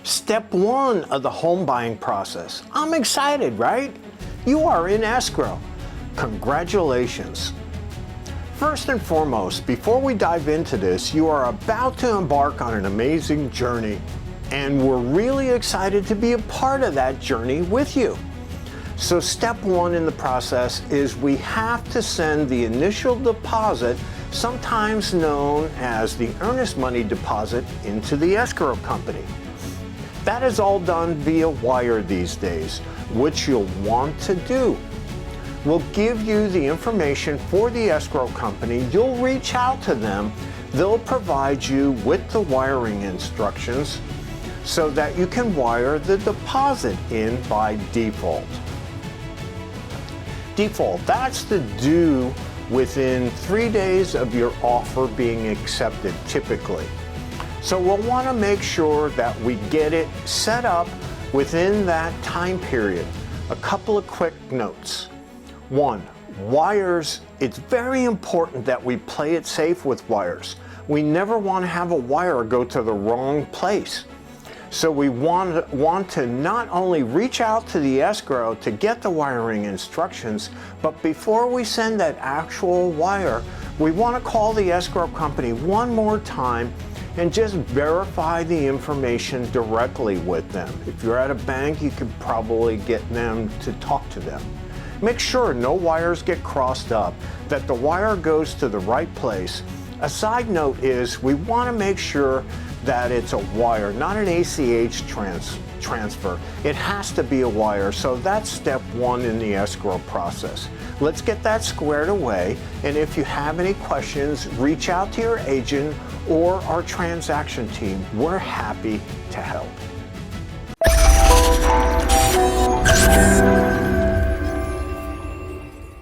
Step one of the home buying process. I'm excited, right? You are in escrow. Congratulations. First and foremost, before we dive into this, you are about to embark on an amazing journey, and we're really excited to be a part of that journey with you. So step one in the process is we have to send the initial deposit, sometimes known as the Ernest Money Deposit, into the escrow company. That is all done via wire these days, which you'll want to do. We'll give you the information for the escrow company. You'll reach out to them. They'll provide you with the wiring instructions so that you can wire the deposit in by default. Default, that's the due within 3 days of your offer being accepted typically. So we'll want to make sure that we get it set up within that time period. A couple of quick notes. One, wires, it's very important that we play it safe with wires. We never want to have a wire go to the wrong place. So we want to not only reach out to the escrow to get the wiring instructions, but before we send that actual wire, we want to call the escrow company one more time and just verify the information directly with them. If you're at a bank, you could probably get them to talk to them. Make sure no wires get crossed up, that the wire goes to the right place. A side note is we want to make sure that it's a wire, not an ACH transfer. It has to be a wire, so that's step one in the escrow process. Let's get that squared away, and if you have any questions, reach out to your agent or our transaction team. We're happy to help.